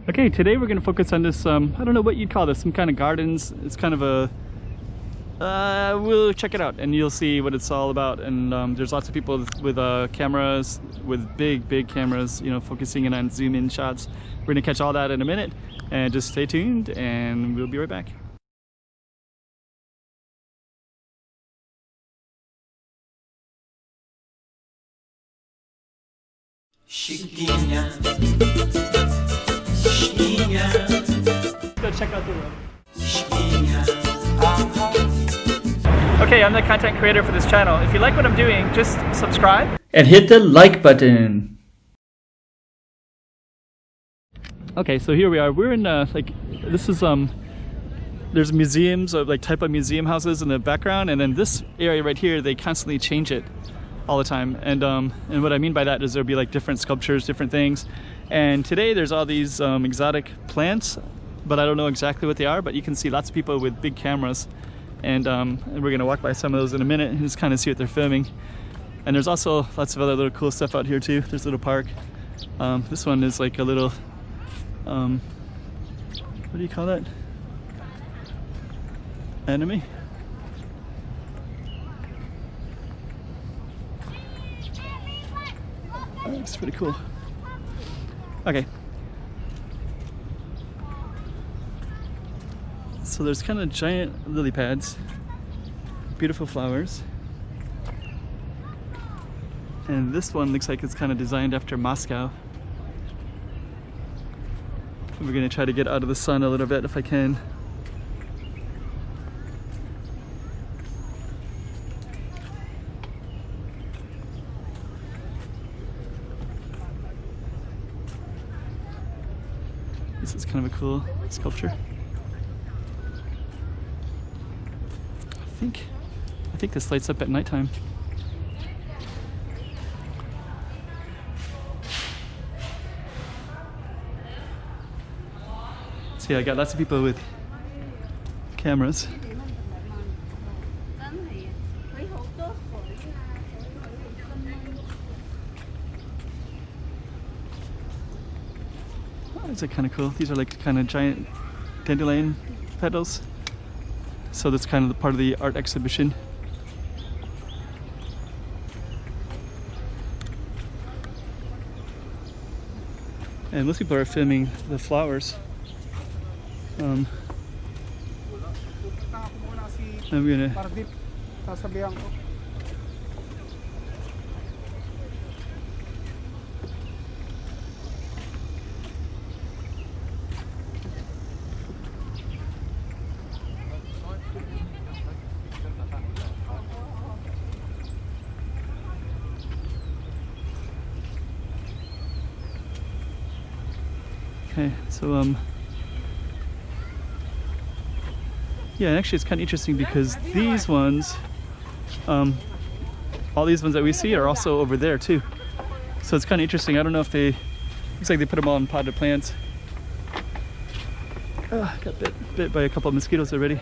Okay, today we're going to focus on this, I don't know what you'd call this, some kind of gardens. It's kind of a, we'll check it out and you'll see what it's all about. And there's lots of people with cameras, with big cameras, you know, focusing in on zoom in shots. We're going to catch all that in a minute, and just stay tuned and we'll be right back. Chiquinha, Chiquinha, Go check out the road. Chiquinha, Okay, I'm the content creator for this channel. If you like what I'm doing, just subscribe and hit the like button. Okay, so here we are. We're in this is there's museums of like Taipa museum houses in the background, and then this area right here, they constantly change it all the time. And what I mean by that is there'll be like different sculptures, different things. And today there's all these exotic plants, but I don't know exactly what they are, but you can see lots of people with big cameras. And we're gonna walk by some of those in a minute and just kind of see what they're filming. And there's also lots of other little cool stuff out here too. There's a little park. This one is like a little, what do you call that? Enemy? That looks pretty cool. Okay. So there's kind of giant lily pads, beautiful flowers. And this one looks like it's kind of designed after Moscow. We're gonna try to get out of the sun a little bit if I can. This is kind of a cool sculpture. I think this lights up at nighttime. So yeah, I got lots of people with cameras. Oh, these are kind of cool. These are like kind of giant dandelion petals. So that's kind of the part of the art exhibition. And most people are filming the flowers. I'm gonna Okay, so yeah, and actually it's kind of interesting because these ones, all these ones that we see are also over there too. So it's kind of interesting. I don't know if they, looks like they put them all in potted plants. Got bit by a couple of mosquitoes already.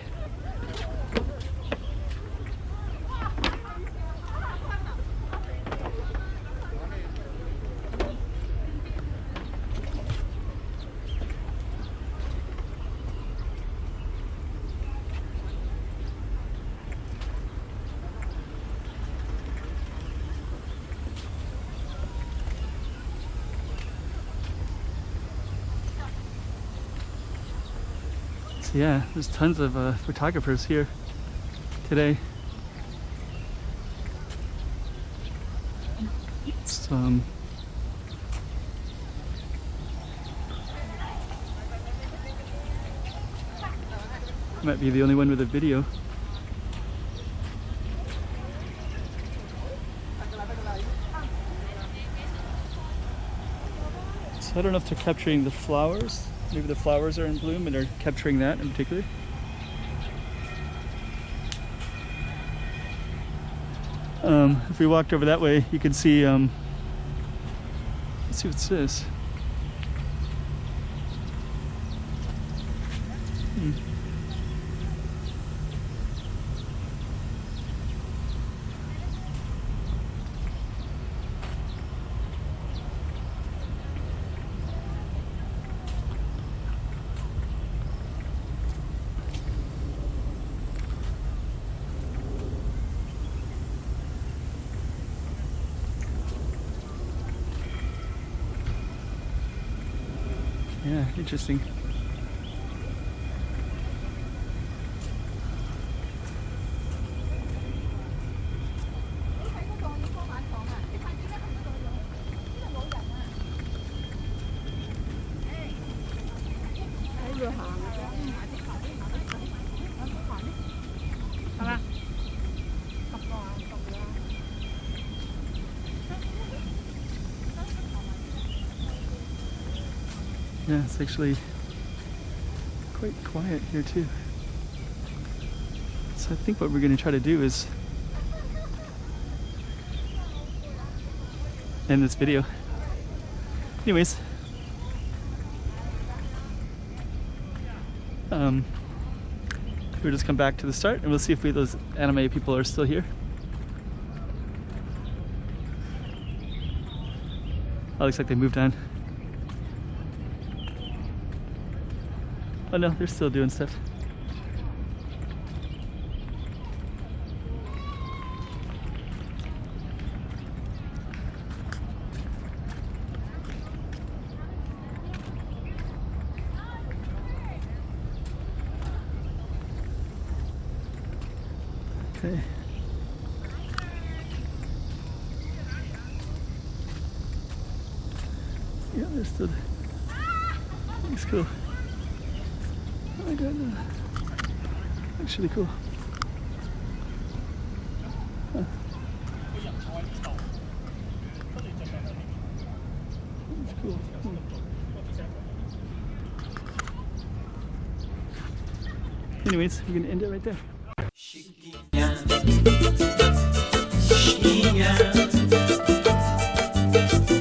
So yeah, there's tons of photographers here today. It's might be the only one with a video. So I don't know if they're capturing the flowers. Maybe the flowers are in bloom and they're capturing that in particular. If we walked over that way, you can see, let's see what's this. Yeah, interesting. Yeah, it's actually quite quiet here too. So I think what we're going to try to do is end this video. Anyways, we'll just come back to the start and we'll see if those anime people are still here. Oh, looks like they moved on. Oh no, they're still doing stuff. Okay. Yeah, they're still. Looks cool. Oh my god, looks really cool. Huh. That's cool. Anyways, we're gonna end it right there. Chiquinha, chiquinha,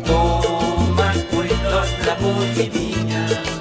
toma cuidado da bovidinha.